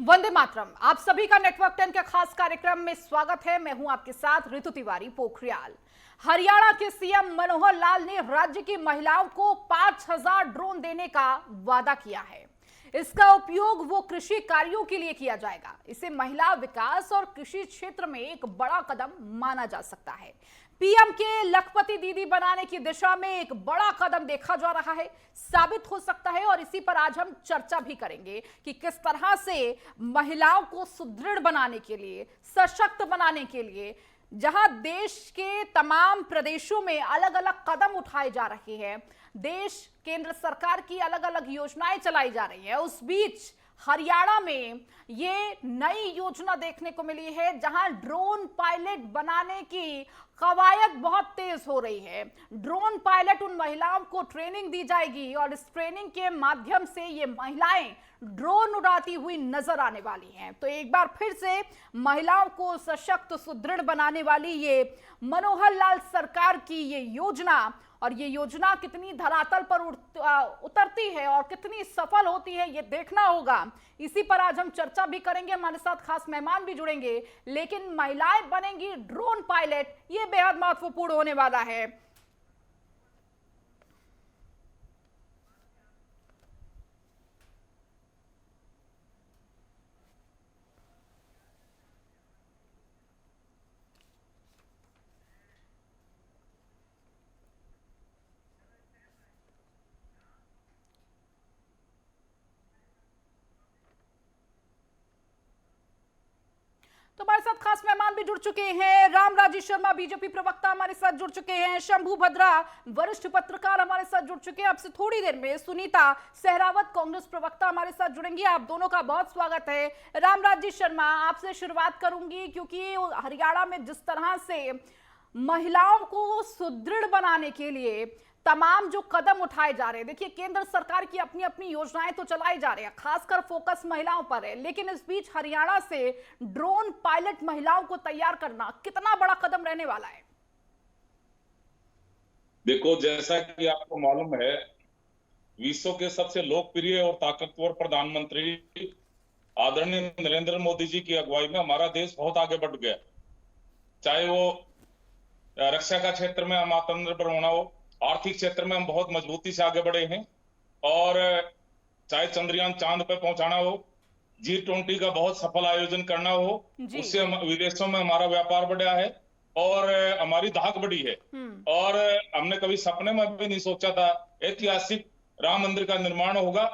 वंदे मातरम। आप सभी का नेटवर्क 10 के खास कार्यक्रम में स्वागत है। मैं हूं आपके साथ ऋतु तिवारी पोखरियाल। हरियाणा के सीएम मनोहर लाल ने राज्य की महिलाओं को 5000 ड्रोन देने का वादा किया है। इसका उपयोग वो कृषि कार्यों के लिए किया जाएगा। इसे महिला विकास और कृषि क्षेत्र में एक बड़ा कदम माना जा सकता है। पीएम के लखपति दीदी बनाने की दिशा में एक बड़ा कदम देखा जा रहा है, साबित हो सकता है। और इसी पर आज हम चर्चा भी करेंगे कि किस तरह से महिलाओं को सुदृढ़ बनाने के लिए, सशक्त बनाने के लिए, जहां देश के तमाम प्रदेशों में अलग अलग कदम उठाए जा रहे हैं, देश केंद्र सरकार की अलग अलग योजनाएं चलाई जा रही है, उस बीच हरियाणा में ये नई योजना देखने को मिली है जहां ड्रोन पायलट बनाने की कवायद बहुत तेज हो रही है। ड्रोन पायलट उन महिलाओं को ट्रेनिंग दी जाएगी और इस ट्रेनिंग के माध्यम से ये महिलाएं ड्रोन उड़ाती हुई नजर आने वाली हैं। तो एक बार फिर से महिलाओं को सशक्त सुदृढ़ बनाने वाली ये मनोहर लाल सरकार की ये योजना, और ये योजना कितनी धरातल पर उतरती है और कितनी सफल होती है, ये देखना होगा। इसी पर आज हम चर्चा भी करेंगे। हमारे साथ खास मेहमान भी जुड़ेंगे। लेकिन महिलाएं बनेंगी ड्रोन पायलट, ये बेहद महत्वपूर्ण होने वाला है। तो हमारे साथ खास मेहमान भी जुड़ चुके हैं। रामराजेश शर्मा बीजेपी प्रवक्ता हमारे साथ जुड़ चुके हैं। शंभू भद्रा वरिष्ठ पत्रकार हमारे साथ जुड़ चुके हैं। आपसे थोड़ी देर में सुनीता सहरावत कांग्रेस प्रवक्ता हमारे साथ जुड़ेंगी। आप दोनों का बहुत स्वागत है। रामराजेश शर्मा, आपसे शुरुआत करूंगी क्योंकि हरियाणा में जिस तरह से महिलाओं को सुदृढ़ बनाने के लिए तमाम जो कदम उठाए जा रहे हैं, देखिए केंद्र सरकार की अपनी अपनी योजनाएं तो चलाई जा रही है, खासकर फोकस महिलाओं पर है, लेकिन इस बीच हरियाणा से ड्रोन पायलट महिलाओं को तैयार करना कितना बड़ा कदम रहने वाला है? देखो, जैसा कि आपको मालूम है, विश्व के सबसे लोकप्रिय और ताकतवर प्रधानमंत्री आदरणीय नरेंद्र मोदी जी की अगुवाई में हमारा देश बहुत आगे बढ़ गया। चाहे वो रक्षा का क्षेत्र में हम आत्मनिर्भर होना हो, आर्थिक क्षेत्र में हम बहुत मजबूती से आगे बढ़े हैं, और चाहे चंद्रयान चांद पे पहुंचाना हो, G20 का बहुत सफल आयोजन करना हो, उससे विदेशों में हमारा व्यापार बढ़ा है और हमारी धाक बढ़ी है। और हमने कभी सपने में भी नहीं सोचा था ऐतिहासिक राम मंदिर का निर्माण होगा।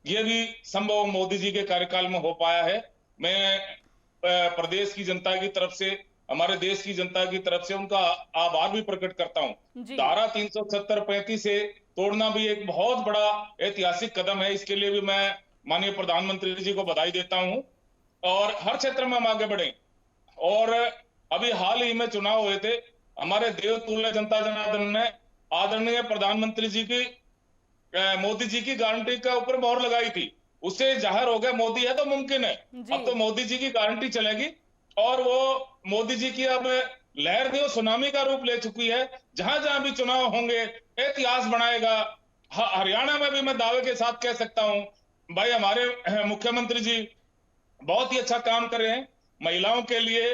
ये भी संभव मोदी जी के कार्यकाल में हो पाया है। मैं प्रदेश की जनता की तरफ से, हमारे देश की जनता की तरफ से उनका आभार भी प्रकट करता हूं। धारा 370-35 से तोड़ना भी एक बहुत बड़ा ऐतिहासिक कदम है। इसके लिए भी मैं माननीय प्रधानमंत्री जी को बधाई देता हूं। और हर क्षेत्र में हम आगे बढ़े। और अभी हाल ही में चुनाव हुए थे, हमारे देवतुल्य जनता जनार्दन ने आदरणीय प्रधानमंत्री जी की, मोदी जी की गारंटी के ऊपर मोहर लगाई थी। उससे जाहिर हो गया मोदी है तो मुमकिन है। अब तो मोदी जी की गारंटी चलेगी और वो मोदी जी की अब लहर नहीं, सुनामी का रूप ले चुकी है। जहां जहां भी चुनाव होंगे इतिहास बनाएगा। हरियाणा में भी मैं दावे के साथ कह सकता हूं, भाई हमारे मुख्यमंत्री जी बहुत ही अच्छा काम कर रहे हैं। महिलाओं के लिए,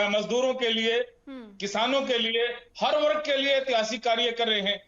मजदूरों के लिए, किसानों के लिए, हर वर्ग के लिए ऐतिहासिक कार्य कर रहे हैं।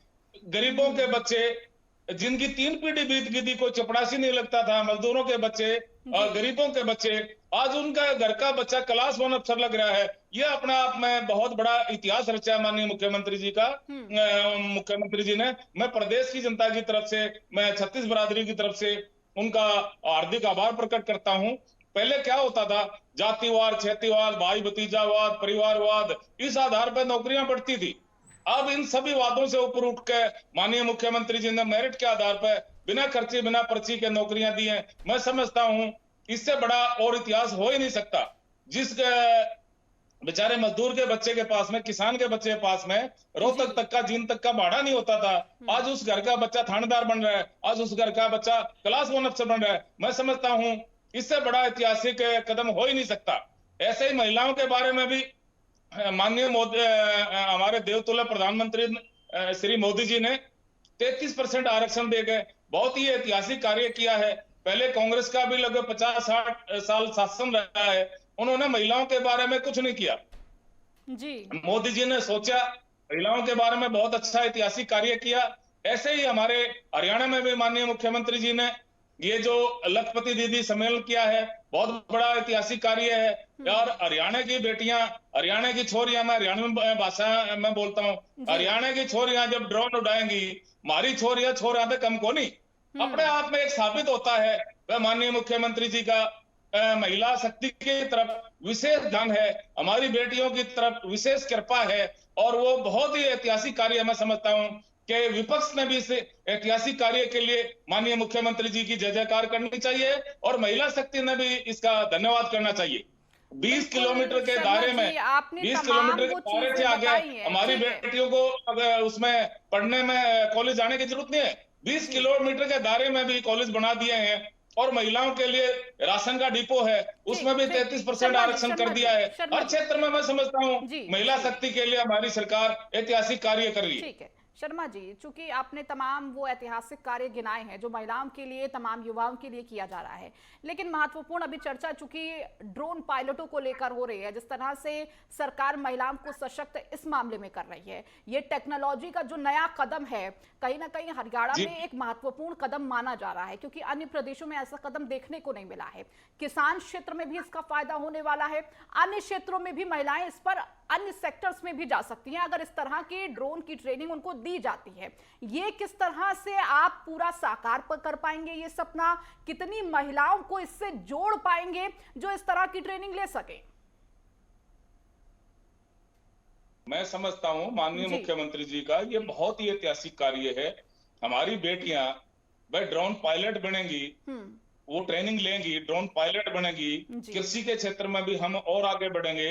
गरीबों के बच्चे जिनकी 3 पीढ़ी बीत गई थी, कोई चपड़ासी नहीं लगता था, मजदूरों के बच्चे और गरीबों के बच्चे, आज उनका घर का बच्चा क्लास 1 अफसर लग रहा है। ये अपने आप में बहुत बड़ा इतिहास रचा माननीय मुख्यमंत्री जी का। मुख्यमंत्री जी ने, मैं प्रदेश की जनता की तरफ से, मैं छत्तीस बरादरी की तरफ से उनका हार्दिक आभार प्रकट करता हूं। पहले क्या होता था, जातिवाद, क्षेत्रवाद, भाई भतीजावाद, परिवारवाद, इस आधार पर नौकरियां बढ़ती थी। अब इन सभी वादों से ऊपर उठ के माननीय मुख्यमंत्री जी ने मेरिट के आधार पर बिना खर्चे बिना पर्ची के नौकरियां दी हैं। मैं समझता हूं इससे बड़ा और इतिहास हो ही नहीं सकता। जिस बेचारे मजदूर के बच्चे के पास में, किसान के बच्चे के पास में रोहतक तक का, जींद तक का भाड़ा नहीं होता था, आज उस घर का बच्चा थानेदार बन रहा है, आज उस घर का बच्चा क्लास 1 अफसर बन रहा है। मैं समझता हूं इससे बड़ा ऐतिहासिक कदम हो ही नहीं सकता। ऐसे ही महिलाओं के बारे में भी माननीय मोदी, हमारे देवतुल्य प्रधानमंत्री श्री मोदी जी ने 33% आरक्षण दे गए, बहुत ही ऐतिहासिक कार्य किया है। पहले कांग्रेस का भी लगभग 50-60 साल शासन रहा है, उन्होंने महिलाओं के बारे में कुछ नहीं किया। जी। मोदी जी ने सोचा, महिलाओं के बारे में बहुत अच्छा ऐतिहासिक कार्य किया। ऐसे ही हमारे हरियाणा में भी माननीय मुख्यमंत्री जी ने ये जो लखपति दीदी सम्मेलन किया है, बहुत बड़ा ऐतिहासिक कार्य है। और हरियाणा की बेटियां, हरियाणा की छोरियां, मैं हरियाणवी भाषा में बोलता हूँ, हरियाणा की छोरियां जब ड्रोन उड़ाएंगी, हमारी छोरियां छोरियां पे कम को नहीं, अपने आप में एक साबित होता है वह माननीय मुख्यमंत्री जी का महिला शक्ति की तरफ विशेष ध्यान है, हमारी बेटियों की तरफ विशेष कृपा है। और वो बहुत ही ऐतिहासिक कार्य मैं समझता हूं कि विपक्ष ने भी इस ऐतिहासिक कार्य के लिए माननीय मुख्यमंत्री जी की जय जयकार करनी चाहिए और महिला शक्ति ने भी इसका धन्यवाद करना चाहिए। 20 किलोमीटर के दायरे में, 20 किलोमीटर के दायरे से आगे हमारी बेटियों को अगर उसमें पढ़ने में कॉलेज जाने की जरूरत नहीं है। 20 किलोमीटर के दायरे में भी कॉलेज बना दिए हैं और महिलाओं के लिए राशन का डिपो है, उसमें भी 33% आरक्षण कर दिया है। हर क्षेत्र में मैं समझता हूँ महिला शक्ति के लिए हमारी सरकार ऐतिहासिक कार्य कर रही है। ठीक है शर्मा जी, चूंकि आपने तमाम वो ऐतिहासिक कार्य गिनाए हैं जो महिलाओं के लिए, तमाम युवाओं के लिए किया जा रहा है, लेकिन महत्वपूर्ण अभी चर्चा चूंकि ड्रोन पायलटों को लेकर हो रही है, जिस तरह से सरकार महिलाओं को सशक्त इस मामले में कर रही है, ये टेक्नोलॉजी का जो नया कदम है कहीं ना कहीं हरियाणा में एक महत्वपूर्ण कदम माना जा रहा है, क्योंकि अन्य प्रदेशों में ऐसा कदम देखने को नहीं मिला है। किसान क्षेत्र में भी इसका फायदा होने वाला है, अन्य क्षेत्रों में भी महिलाएं इस पर, अन्य सेक्टर्स में भी जा सकती हैं अगर इस तरह की ड्रोन की ट्रेनिंग उनको दी जाती है। ये किस तरह से आप पूरा साकार कर पाएंगे ये सपना, कितनी महिलाओं को इससे जोड़ पाएंगे जो इस तरह की ट्रेनिंग ले सके? मैं समझता हूं माननीय मुख्यमंत्री जी का ये बहुत ही ऐतिहासिक कार्य है। हमारी बेटियां वह ड्रोन पायलट बनेंगी, वो ट्रेनिंग लेंगी, ड्रोन पायलट बनेगी। कृषि के क्षेत्र में भी हम और आगे बढ़ेंगे,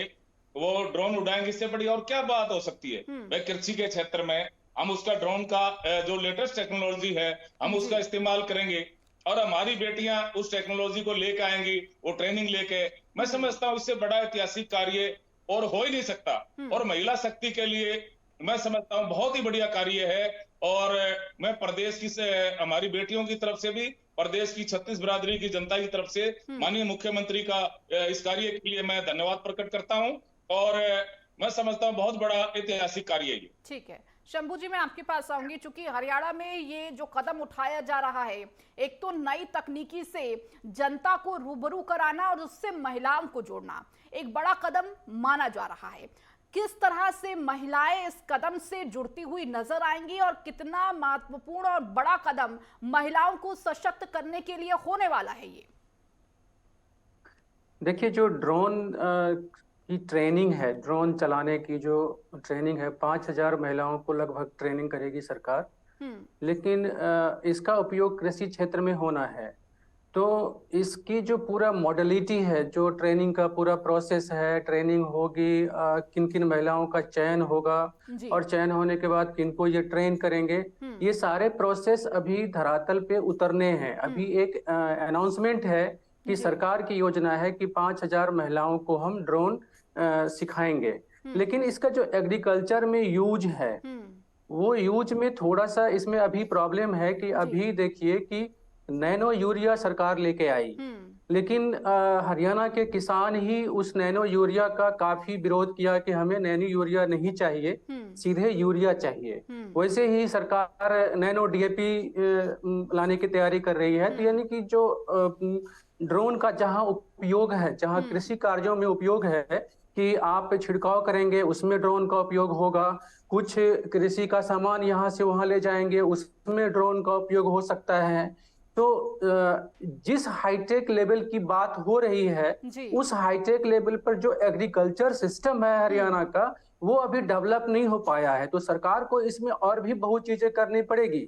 वो ड्रोन उड़ाएंगे, इससे बड़ी और क्या बात हो सकती है। वह कृषि के क्षेत्र में हम उसका ड्रोन का जो लेटेस्ट टेक्नोलॉजी है हम उसका इस्तेमाल करेंगे और हमारी बेटियां उस टेक्नोलॉजी को लेकर आएंगी, वो ट्रेनिंग लेके। मैं समझता हूँ इससे बड़ा ऐतिहासिक कार्य और हो ही नहीं सकता। और महिला शक्ति के लिए मैं समझता हूँ बहुत ही बढ़िया कार्य है। और मैं प्रदेश की हमारी बेटियों की तरफ से भी, प्रदेश की 36 बिरादरी की जनता की तरफ से माननीय मुख्यमंत्री का इस कार्य के लिए मैं धन्यवाद प्रकट करता हूं और मैं समझता हूं बहुत बड़ा ऐतिहासिक कार्य है। ठीक है शंभू जी, मैं आपके पास आऊंगी, चूंकि हरियाणा में ये जो कदम उठाया जा रहा है, एक तो नई तकनीकी से जनता को रूबरू कराना और उससे महिलाओं को जोड़ना, एक बड़ा कदम माना जा रहा है। किस तरह से महिलाएं इस कदम से जुड़ती हुई नजर आएंगी और कितना महत्वपूर्ण और बड़ा कदम महिलाओं को सशक्त करने के लिए होने वाला है ये? देखिए, जो ड्रोन की ट्रेनिंग है, ड्रोन चलाने की जो ट्रेनिंग है, 5000 महिलाओं को लगभग ट्रेनिंग करेगी सरकार। लेकिन इसका उपयोग कृषि क्षेत्र में होना है, तो इसकी जो पूरा मॉडलिटी है, जो ट्रेनिंग का पूरा प्रोसेस है, ट्रेनिंग होगी, किन किन महिलाओं का चयन होगा और चयन होने के बाद किनको ये ट्रेन करेंगे, ये सारे प्रोसेस अभी धरातल पे उतरने हैं। अभी एक अनाउंसमेंट है कि सरकार की योजना है कि 5000 महिलाओं को हम ड्रोन सिखाएंगे। लेकिन इसका जो एग्रीकल्चर में यूज है, वो यूज में थोड़ा सा इसमें अभी प्रॉब्लम है कि अभी देखिए कि नैनो यूरिया सरकार लेके आई, लेकिन हरियाणा के किसान ही उस नैनो यूरिया का काफी विरोध किया कि हमें नैनो यूरिया नहीं चाहिए, सीधे यूरिया चाहिए। वैसे ही सरकार नैनो डीएपी लाने की तैयारी कर रही है। तो यानी कि जो ड्रोन का जहां उपयोग है, जहां कृषि कार्यों में उपयोग है कि आप छिड़काव करेंगे, उसमें ड्रोन का उपयोग होगा, कुछ कृषि का सामान यहाँ से वहां ले जाएंगे, उसमें ड्रोन का उपयोग हो सकता है। तो जिस हाईटेक लेवल की बात हो रही है, उस हाईटेक लेवल पर जो एग्रीकल्चर सिस्टम है हरियाणा का, वो अभी डेवलप नहीं हो पाया है। तो सरकार को इसमें और भी बहुत चीजें करनी पड़ेगी।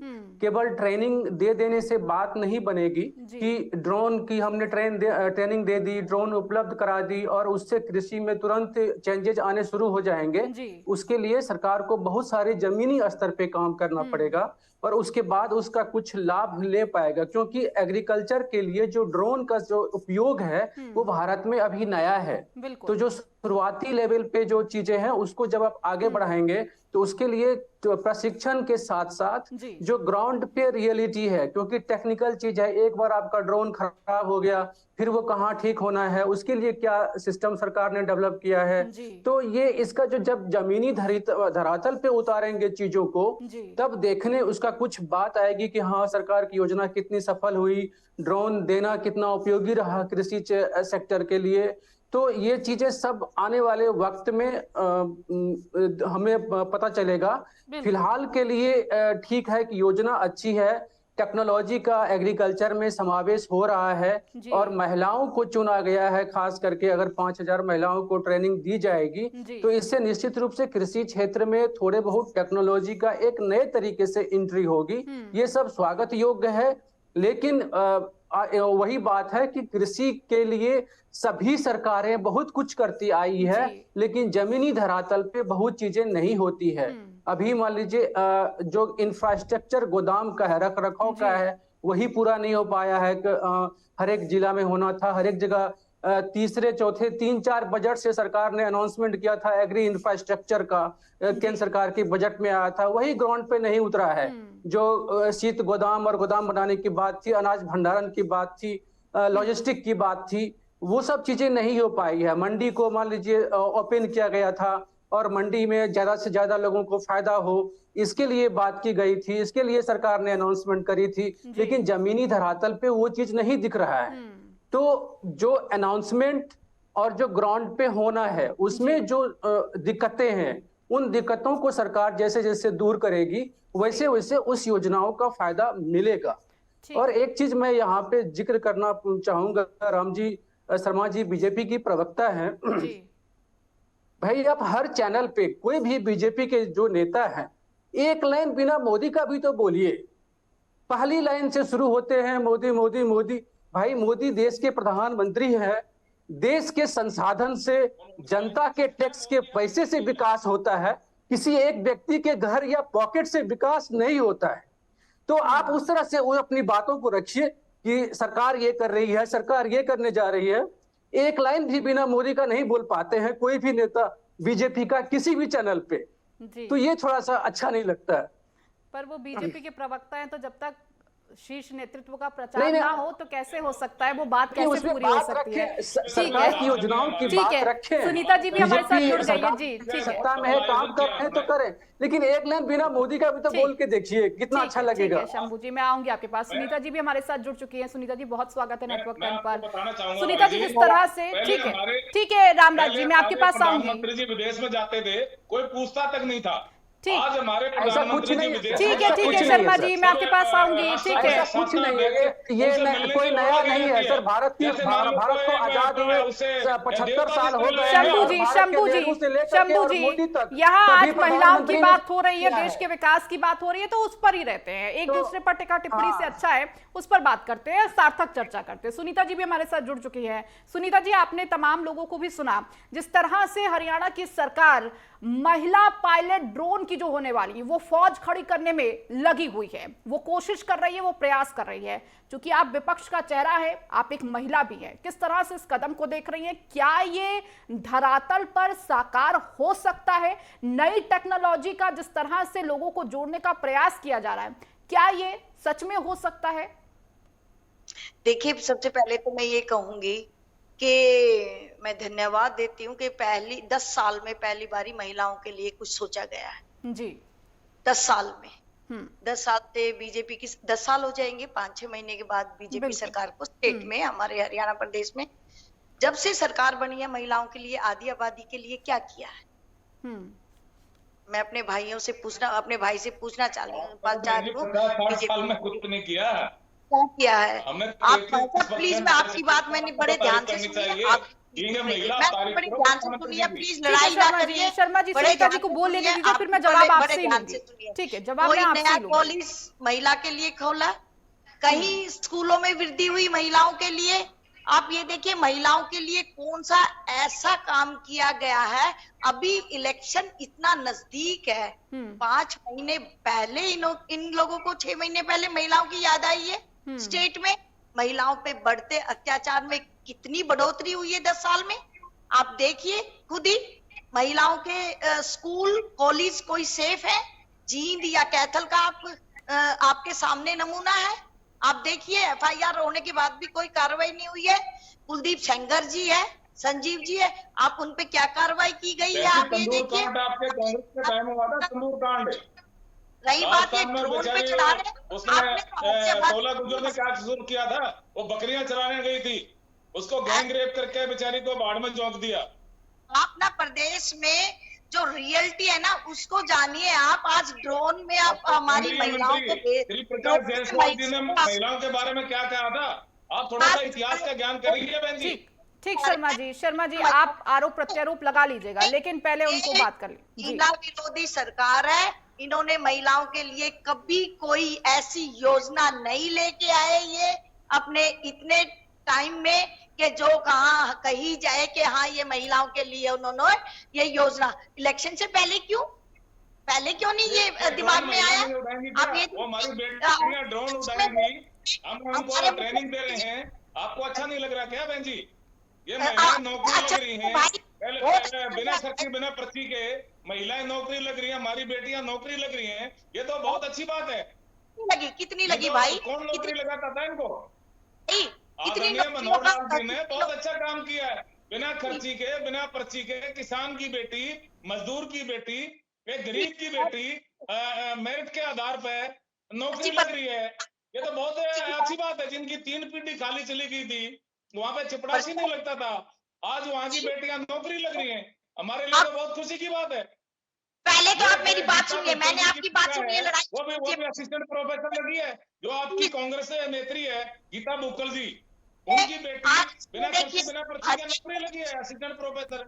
केवल ट्रेनिंग दे देने से बात नहीं बनेगी कि ड्रोन की हमने ट्रेनिंग दे दी, ड्रोन उपलब्ध करा दी और उससे कृषि में तुरंत चेंजेस आने शुरू हो जाएंगे। उसके लिए सरकार को बहुत सारे जमीनी स्तर पे काम करना पड़ेगा और उसके बाद उसका कुछ लाभ ले पाएगा, क्योंकि एग्रीकल्चर के लिए जो ड्रोन का जो उपयोग है वो भारत में अभी नया है। तो जो शुरुआती लेवल पे जो चीजें हैं उसको जब आप आगे बढ़ाएंगे तो उसके लिए जो प्रशिक्षण के साथ साथ जी। जो ग्राउंड पे रियलिटी है, क्योंकि टेक्निकल चीज है, एक बार आपका ड्रोन खराब हो गया फिर वो कहाँ ठीक होना है, उसके लिए क्या सिस्टम सरकार ने डेवलप किया है। जी। तो ये इसका जो जब जमीनी धरातल पे उतारेंगे चीजों को, जी। तब देखने उसका कुछ बात आएगी कि हाँ सरकार की योजना कितनी सफल हुई, ड्रोन देना कितना उपयोगी रहा कृषि सेक्टर के लिए। तो ये चीजें सब आने वाले वक्त में हमें पता चलेगा। बिल्कुल। फिलहाल के लिए ठीक है कि योजना अच्छी है, टेक्नोलॉजी का एग्रीकल्चर में समावेश हो रहा है जी। और महिलाओं को चुना गया है, खास करके अगर 5000 महिलाओं को ट्रेनिंग दी जाएगी जी। तो इससे निश्चित रूप से कृषि क्षेत्र में थोड़े बहुत टेक्नोलॉजी का एक नए तरीके से एंट्री होगी। ये सब स्वागत योग्य है, लेकिन वही बात है कि कृषि के लिए सभी सरकारें बहुत कुछ करती आई है, जी। लेकिन जमीनी धरातल पे बहुत चीजें नहीं होती है। अभी मान लीजिए जो इंफ्रास्ट्रक्चर गोदाम का है, रख रखाव का है, वही पूरा नहीं हो पाया है। हर एक जिला में होना था, हर एक जगह तीसरे चौथे 3-4 बजट से सरकार ने अनाउंसमेंट किया था एग्री इंफ्रास्ट्रक्चर का, केंद्र सरकार की बजट में आया था, वही ग्राउंड पे नहीं उतरा है। जो शीत गोदाम और गोदाम बनाने की बात थी, अनाज भंडारण की बात थी, लॉजिस्टिक की बात थी, वो सब चीजें नहीं हो पाई है। मंडी को मान लीजिए ओपन किया गया था और मंडी में ज्यादा से ज्यादा लोगों को फायदा हो, इसके लिए बात की गई थी, इसके लिए सरकार ने अनाउंसमेंट करी थी, लेकिन जमीनी धरातल पे वो चीज नहीं दिख रहा है। तो जो अनाउंसमेंट और जो ग्राउंड पे होना है उसमें जो दिक्कतें हैं, उन दिक्कतों को सरकार जैसे जैसे दूर करेगी वैसे वैसे उस योजनाओं का फायदा मिलेगा। और एक चीज मैं यहाँ पे जिक्र करना चाहूंगा, राम जी शर्मा जी बीजेपी की प्रवक्ता हैं, भाई आप हर चैनल पे कोई भी बीजेपी के जो नेता हैं, एक लाइन बिना मोदी का भी तो बोलिए। पहली लाइन से शुरू होते हैं मोदी मोदी मोदी। भाई मोदी देश के प्रधानमंत्री है, देश के संसाधन से, जनता के टैक्स के पैसे से विकास होता है, किसी एक व्यक्ति के घर या पॉकेट से विकास नहीं होता है। तो आप उस तरह से वो अपनी बातों को रखिए कि सरकार ये कर रही है, सरकार ये करने जा रही है। एक लाइन भी बिना मोदी का नहीं बोल पाते हैं कोई भी नेता बीजेपी का किसी भी चैनल पे, तो ये थोड़ा सा अच्छा नहीं लगता है। पर वो बीजेपी के प्रवक्ता हैं, तो जब तक शीर्ष नेतृत्व का प्रचार ना हो तो कैसे हो सकता है, वो बात कैसे पूरी हो सकती है? सरकार की योजनाओं की बात रखें। सुनीता जी भी हमारे साथ जुड़ गई है। जी ठीक है, सत्ता में है, काम कर रहे हैं तो करें, लेकिन एक लाइन बिना मोदी का भी तो बोल के देखिए, कितना अच्छा लगेगा। शंभू जी मैं आऊंगी आपके पास। सुनीता जी भी हमारे साथ जुड़ चुकी है। सुनीता जी बहुत स्वागत है नेटवर्क 10 पर। सुनीता जी जिस तरह से, ठीक है रामराज जी मैं आपके पास आऊंगी। प्रधानमंत्री जी विदेश में जाते थे, कोई पूछता तक नहीं था। आज हमारे प्रधानमंत्री जी ठीक है शर्मा जी मैं आपके पास आऊंगी। ठीक है, कुछ नहीं है, ये कोई नया नहीं है सर। भारत को आजाद हुए 75 साल हो गए। शंभू जी यहाँ आज महिलाओं की बात हो रही है, देश के विकास की बात हो रही है, तो उस पर ही रहते हैं। एक दूसरे पर टिक्का टिप्पणी से अच्छा है उस पर बात करते हैं, सार्थक चर्चा करते हैं। सुनीता जी भी हमारे साथ जुड़ चुकी है। सुनीता जी आपने तमाम लोगों को भी सुना, जिस तरह से हरियाणा की सरकार महिला पायलट ड्रोन की जो होने वाली है वो फौज खड़ी करने में लगी हुई है, वो कोशिश कर रही है, वो प्रयास कर रही है। क्योंकि आप विपक्ष का चेहरा है, आप एक महिला भी है, किस तरह से इस कदम को देख रही हैं? क्या ये धरातल पर साकार हो सकता है? नई टेक्नोलॉजी का जिस तरह से लोगों को जोड़ने का प्रयास किया जा रहा है, क्या ये सच में हो सकता है? देखिए सबसे पहले तो मैं ये कहूंगी कि मैं धन्यवाद देती हूँ कि 10 साल में पहली बारी महिलाओं के लिए कुछ सोचा गया है जी। 10 साल में 10 साल से बीजेपी की 10 साल हो जाएंगे 5-6 महीने के बाद बीजेपी सरकार को स्टेट में, हमारे हरियाणा प्रदेश में जब से सरकार बनी है, महिलाओं के लिए, आधी आबादी के लिए क्या किया है? मैं अपने भाइयों से अपने भाई से पूछना चाह रही हूँ बीजेपी में कुछ नहीं किया है, क्या किया है? आप प्लीज, मैं आपकी बात मैंने बड़े ध्यान से सुनी है, बड़े ध्यान से सुनिए, प्लीज लड़ाई ना करिए। शर्मा जी सुनीता जी को बोल लेने दीजिए, फिर मैं जवाब आपसे लूंगी। ठीक है, जवाब मैं आपसे लूंगी। पुलिस महिला के लिए खोला, कहीं स्कूलों में वृद्धि हुई महिलाओं के लिए। आप ये देखिए महिलाओं के लिए कौन सा ऐसा काम किया गया है। अभी इलेक्शन इतना नजदीक है, 5 महीने पहले इन लोगों को 6 महीने पहले महिलाओं की याद आई है। स्टेट में महिलाओं पे बढ़ते अत्याचार में कितनी बढ़ोतरी हुई है 10 साल में, आप देखिए खुद ही महिलाओं के स्कूल कॉलेज कोई सेफ है? जींद या कैथल का आपके सामने नमूना है। आप देखिए एफआईआर होने के बाद भी कोई कार्रवाई नहीं हुई है। कुलदीप सेंगर जी है, संजीव जी है, आप उन पे क्या कार्रवाई की गई है आप ये देखिए। आपके कांग्रेस के टाइम हुआ था तंदूर कांड। रही बात ये ड्रोन पे चढ़ा रहे, उसमें 16 गुजर ने क्या कसूर किया था? वो बकरियां चराने गई थी, उसको गैंग रेप करके बेचारी को बाढ़ में झोंक दिया। आप ना प्रदेश में जो रियलिटी है ना उसको जानिए। आप आज ड्रोन में आप हमारी महिलाओं को प्रकाश जायसवाल जी ने महिलाओं के बारे में क्या कहा था? आप थोड़ा सा इतिहास का ज्ञान करिए बहन जी। ठीक शर्मा जी आप आरोप प्रत्यारोप लगा लीजिएगा, लेकिन पहले उनको बात कर लीजिए। महिला विरोधी सरकार है, इन्होंने महिलाओं के लिए कभी कोई ऐसी योजना नहीं लेके आए ये अपने इतने टाइम में कि जो कही जाए कि हाँ ये महिलाओं के लिए उन्होंने ये योजना। इलेक्शन से पहले क्यों नहीं ये दिमाग में आया? आप ये हमारी बेटियां ड्रोन उड़ाएंगी, हम उनको ट्रेनिंग दे रहे हैं, आपको अच्छा नहीं लग रहा क्या बहन जी? ये महिलाएं नौकरी लग रही हैं बिना खर्ची बिना पर्ची के, महिलाएं नौकरी लग रही है, हमारी बेटियां नौकरी लग रही हैं, ये तो बहुत अच्छी बात है। कितनी लगी भाई? कौन नौकरी लगाता था इनको? आदरणीय मनोहर लाल जी ने बहुत अच्छा काम किया है। बिना खर्ची के बिना पर्ची के किसान की बेटी, मजदूर की बेटी, एक गरीब की बेटी मेरिट के आधार पर नौकरी लग रही है। ये तो बहुत अच्छी बात है। जिनकी 3 पीढ़ी खाली चली गई थी, वहां पे चिपड़ासी नहीं लगता था, आज वहां की बेटियां नौकरी लग रही हैं। हमारे लिए तो बहुत खुशी की बात है। पहले तो आप मेरी बात सुनिए, मैंने आपकी बात सुनी है। लड़ाई वो भी असिस्टेंट प्रोफेसर लगी है, जो आपकी कांग्रेस नेत्री है गीता बुक्कल जी, उनकी बेटी बिना खर्ची बिना पर्ची के नौकरी लगी है असिस्टेंट प्रोफेसर।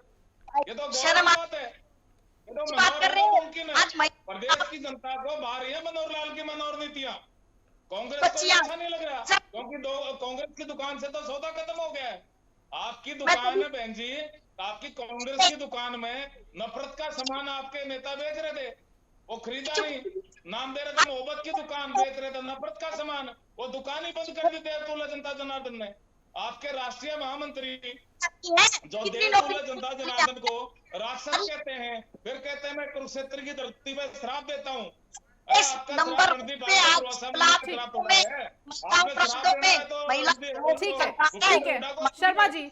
ये तो गौरव बात है। ये तो बात कर रहे मुमकिन है। प्रदेश की जनता को भा रही है मनोहर लाल की मनोहर नीतियां। कांग्रेस को अच्छा नहीं लग रहा, क्योंकि कांग्रेस की दुकान से तो सौदा खत्म हो गया है। आपकी दुकान है बहन जी, आपकी कांग्रेस की दुकान में नफरत का सामान आपके नेता बेच रहे थे, वो खरीदा नहीं। नाम दे रहे थे मोहब्बत की दुकान, बेच रहे थे नफरत का सामान, वो दुकान ही बंद कर दी देवतुल्य जनता जनार्दन ने। आपके राष्ट्रीय महामंत्री जो देवतुल्य जनता जनार्दन को राक्षस कहते हैं, फिर कहते हैं मैं कुरुक्षेत्र की धरती पर श्राप देता हूँ। इस नंबर पे आज शब्दों में महिला। ठीक है शर्मा जी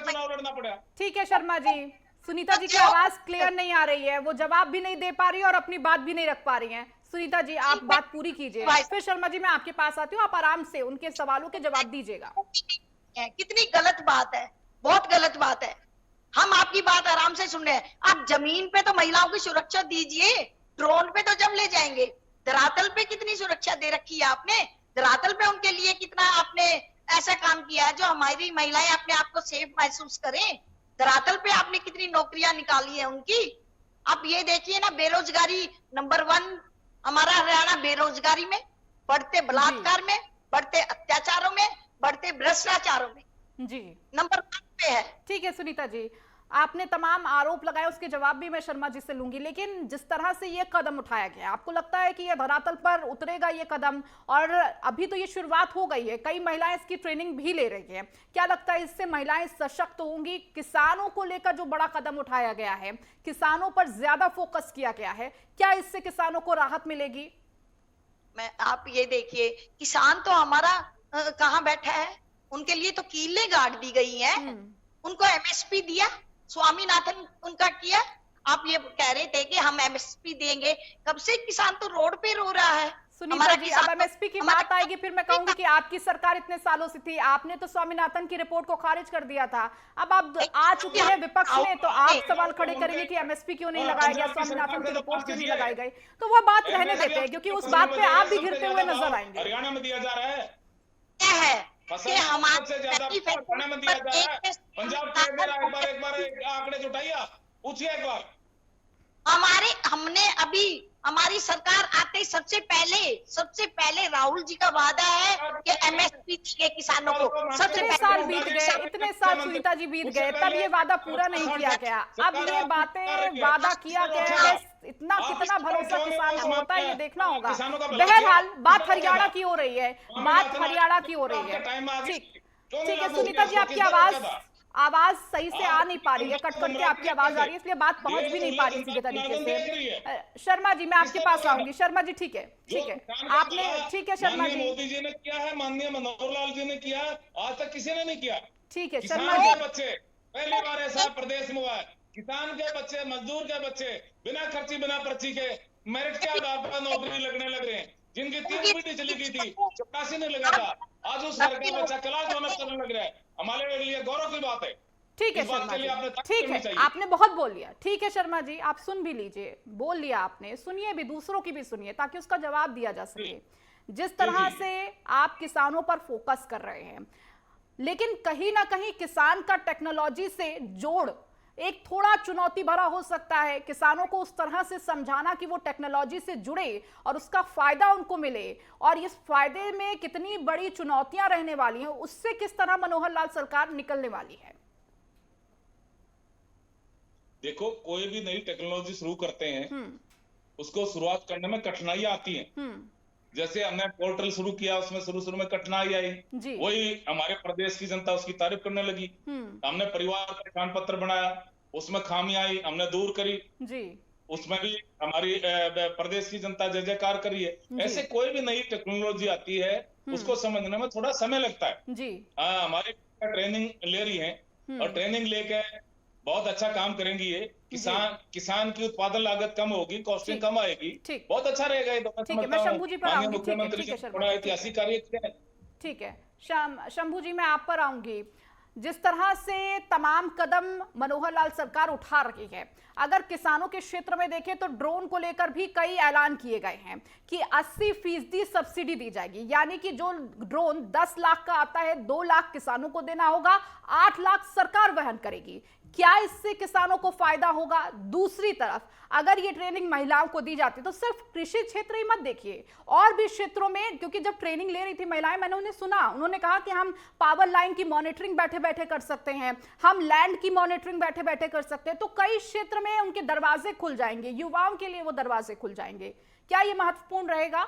चुनाव लड़ना पड़ा। ठीक है शर्मा जी, सुनीता जी की आवाज क्लियर नहीं आ रही है, वो जवाब भी नहीं दे पा रही है और अपनी बात भी नहीं रख पा रही हैं। सुनीता जी आप बात पूरी कीजिए, फिर शर्मा जी मैं आपके पास आती हूँ, आप आराम से उनके सवालों के जवाब दीजिएगा। कितनी गलत बात है, बहुत गलत बात है। हम आपकी बात आराम से सुन रहे हैं। आप जमीन पे तो महिलाओं की सुरक्षा दीजिए, ड्रोन पे तो जब ले जाएंगे। धरातल पे कितनी सुरक्षा दे रखी है आपने? धरातल पे उनके लिए कितना आपने ऐसा काम किया है जो हमारी महिलाएं अपने आप को सेफ महसूस करें? धरातल पे आपने कितनी नौकरियां निकाली है उनकी। आप ये देखिए ना, बेरोजगारी नंबर 1 हमारा हरियाणा, बेरोजगारी में, बढ़ते बलात्कार में, बढ़ते अत्याचारों में, बढ़ते भ्रष्टाचारों में जी नंबर 1 पे है। ठीक है सुनीता जी, आपने तमाम आरोप लगाए, उसके जवाब भी मैं शर्मा जी से लूंगी, लेकिन जिस तरह से ये कदम उठाया गया, आपको लगता है कि ये धरातल पर उतरेगा ये कदम? और अभी तो ये शुरुआत हो गई है, कई महिलाएं इसकी ट्रेनिंग भी ले रही हैं, क्या लगता है इससे महिलाएं सशक्त होंगी? किसानों को लेकर जो बड़ा कदम उठाया गया है, किसानों पर ज्यादा फोकस किया गया है, क्या इससे किसानों को राहत मिलेगी? आप ये देखिए, किसान तो हमारा कहाँ बैठा है, उनके लिए तो कीलें गाड़ दी गई हैं, उनको एमएसपी दिया, स्वामीनाथन उनका किया। आप ये कह रहे थे कि हम एमएसपी देंगे, कब से किसान तो रोड पे रो रहा है। सुनीता जी अब एमएसपी की बात आएगी, फिर मैं कहूंगी कि आपकी सरकार इतने सालों से थी, आपने तो स्वामीनाथन की रिपोर्ट को खारिज कर दिया था, अब आप आ चुके हैं विपक्ष में, तो आप सवाल खड़े करेंगे कि एमएसपी क्यों नहीं लगाया गया, स्वामीनाथन की रिपोर्ट क्यों नहीं लगाई गई? तो वो बात रहने देते हैं, क्योंकि उस बात पे आप भी घिरते हुए नजर आएंगे। हरियाणा में दिया जा रहा है क्या है कि हमारे हरियाणा में दिया जा रहा है, पंजाब के एक बार आंकड़े जुटाइए, पूछिए एक बार। हमने अभी हमारी सरकार आते ही सबसे पहले राहुल जी का वादा है कि एमएसपी के किसानों को। इतने साल बीत गए, इतने साल सुनीता जी बीत गए, तब ये वादा पूरा नहीं किया गया। अब ये बातें वादा किया गया है, इतना कितना भरोसा किसान को होता है ये देखना होगा। बहरहाल बात हरियाणा की हो रही है, बात हरियाणा की हो रही है। ठीक, क्यों नहीं ठीक है लागू सुनीता किया? जी, इसको आपकी किसने आवाज रोका था? आवाज सही से आ आप नहीं पा रही है, कट कट के आपकी आवाज आ रही है, इसलिए बात पहुंच भी नहीं पा रही सीधे तरीके से। शर्मा जी मैं आपके पास आऊंगी। शर्मा जी ठीक है ठीक है, आपने ठीक है शर्मा माननीय जी, मोदी जी ने किया है, माननीय मनोहर लाल जी ने किया है, आज तक किसी ने नहीं किया। ठीक है किसान शर्मा के जी। बच्चे पहली बार ऐसा प्रदेश में हुआ है, किसान के बच्चे, मजदूर के बच्चे बिना खर्ची बिना पर्ची के मेरिट के आधार पर नौकरी लगने लग रहे हैं। जिनकी 3 पीढ़ी चली गई थी, 84 ने लगा था, आज उस घर का बच्चा क्लास डोनट करने लग रहा है। हमारे लिए गौरव की बात है। ठीक है इस बात शर्मा के लिए जी, आपने तारीफ ठीक करनी है, चाहिए। आपने बहुत बोल लिया। ठीक है शर्मा जी, आप सुन भी लीजिए, बोल लिया आपने, सुनिए भी, दूसरों की भी सुनिए ताकि उसका जवाब दिया जा सके। जिस तरह से आप किसानों पर फोकस कर रहे हैं, लेकिन कहीं ना कहीं किसान का टेक्नोलॉजी से जोड़ एक थोड़ा चुनौती भरा हो सकता है। किसानों को उस तरह से समझाना कि वो टेक्नोलॉजी से जुड़े और उसका फायदा उनको मिले, और इस फायदे में कितनी बड़ी चुनौतियां रहने वाली हैं, उससे किस तरह मनोहर लाल सरकार निकलने वाली है। देखो, कोई भी नई टेक्नोलॉजी शुरू करते हैं, उसको शुरुआत करने में कठिनाइयां आती हैं। जैसे हमने पोर्टल शुरू किया, उसमें शुरू में कठिनाई आई, वही हमारे प्रदेश की जनता उसकी तारीफ करने लगी। हमने परिवार पहचान पत्र बनाया, उसमें खामी आई, हमने दूर करी जी। उसमें भी हमारी प्रदेश की जनता जय जयकार करी है। ऐसे कोई भी नई टेक्नोलॉजी आती है, उसको समझने में थोड़ा समय लगता है जी। हमारी ट्रेनिंग ले रही है, और ट्रेनिंग लेके बहुत अच्छा काम करेंगे। ये किसान की उत्पादन लागत कम होगी, कॉस्टिंग कम आएगी, बहुत अच्छा रहेगा ये। ठीक है, मैं शंभू जी पर आऊंगी। मुख्यमंत्री जी ने बड़ा ऐतिहासिक कार्य किया है। ठीक है शंभू जी, मैं आप पर आऊंगी। जिस तरह से तमाम कदम मनोहर लाल सरकार उठा रही है, अगर किसानों के क्षेत्र में देखें तो ड्रोन को लेकर भी कई ऐलान किए गए हैं कि 80% सब्सिडी दी जाएगी, यानी कि जो ड्रोन 10 लाख का आता है, 2 लाख किसानों को देना होगा, 8 लाख सरकार वहन करेगी। क्या इससे किसानों को फायदा होगा? दूसरी तरफ अगर ये ट्रेनिंग महिलाओं को दी जाती तो सिर्फ कृषि क्षेत्र ही मत देखिए, और भी क्षेत्रों में, क्योंकि जब ट्रेनिंग ले रही थी महिलाएं, मैंने उन्हें सुना, उन्होंने कहा कि हम पावर लाइन की मॉनिटरिंग बैठे बैठे कर सकते हैं, हम लैंड की मॉनिटरिंग बैठे बैठे कर सकते हैं। तो कई क्षेत्र में उनके दरवाजे खुल जाएंगे, युवाओं के लिए वो दरवाजे खुल जाएंगे। क्या ये महत्वपूर्ण रहेगा?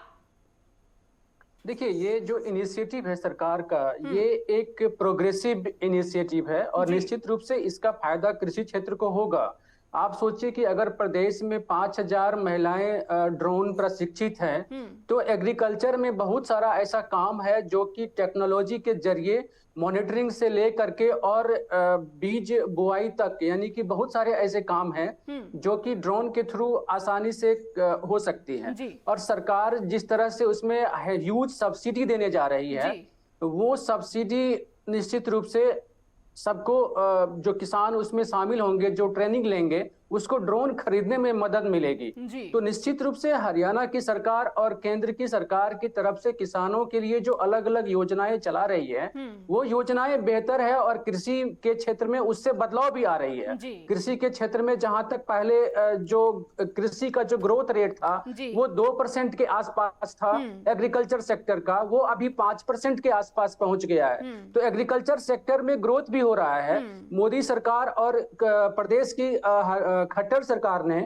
देखिए, ये जो इनिशिएटिव है सरकार का, ये एक प्रोग्रेसिव इनिशिएटिव है, और निश्चित रूप से इसका फायदा कृषि क्षेत्र को होगा। आप सोचिए कि अगर प्रदेश में 5000 महिलाएं ड्रोन प्रशिक्षित हैं, तो एग्रीकल्चर में बहुत सारा ऐसा काम है जो कि टेक्नोलॉजी के जरिए मॉनिटरिंग से ले करके और बीज बुआई तक, यानी कि बहुत सारे ऐसे काम हैं जो कि ड्रोन के थ्रू आसानी से हो सकती हैं। और सरकार जिस तरह से उसमें ह्यूज सब्सिडी देने जा रही है, वो सब्सिडी निश्चित रूप से सबको, जो किसान उसमें शामिल होंगे, जो ट्रेनिंग लेंगे, उसको ड्रोन खरीदने में मदद मिलेगी। तो निश्चित रूप से हरियाणा की सरकार और केंद्र की सरकार की तरफ से किसानों के लिए जो अलग अलग योजनाएं चला रही है, वो योजनाएं बेहतर है, और कृषि के क्षेत्र में उससे बदलाव भी आ रही है। कृषि के क्षेत्र में जहां तक पहले जो कृषि का जो ग्रोथ रेट था वो 2% के आसपास था एग्रीकल्चर सेक्टर का, वो अभी 5% के आसपास पहुंच गया है। तो एग्रीकल्चर सेक्टर में ग्रोथ भी हो रहा है। मोदी सरकार और प्रदेश की खट्टर सरकार ने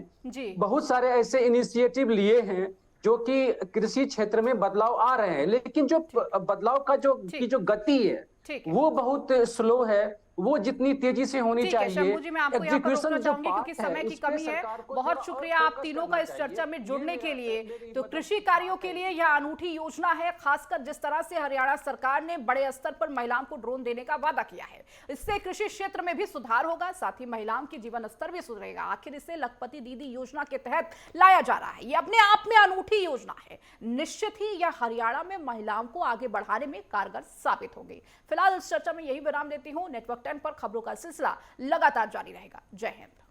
बहुत सारे ऐसे इनिशिएटिव लिए हैं जो कि कृषि क्षेत्र में बदलाव आ रहे हैं, लेकिन जो बदलाव का जो गति है वो बहुत स्लो है। वो जितनी तेजी से होनी चाहिए। शंभू जी, मैं आपको यहाँ पर रोकना चाहूंगी क्योंकि समय की कमी है। बहुत शुक्रिया आप तीनों का इस चर्चा में जुड़ने के लिए। तो कृषि कार्यों के लिए यह अनूठी योजना है, खासकर जिस तरह से हरियाणा सरकार ने बड़े स्तर पर महिलाओं को ड्रोन देने का वादा किया है। इससे कृषि क्षेत्र में भी सुधार होगा, साथ ही महिलाओं की जीवन स्तर भी सुधरेगा। आखिर इसे लखपति दीदी योजना के तहत लाया जा रहा है। ये अपने आप में अनूठी योजना है। निश्चित ही यह हरियाणा में महिलाओं को आगे बढ़ाने में कारगर साबित होगी। फिलहाल इस चर्चा में यही विराम देती हूँ। नेटवर्क 10 पर खबरों का सिलसिला लगातार जारी रहेगा। जय हिंद।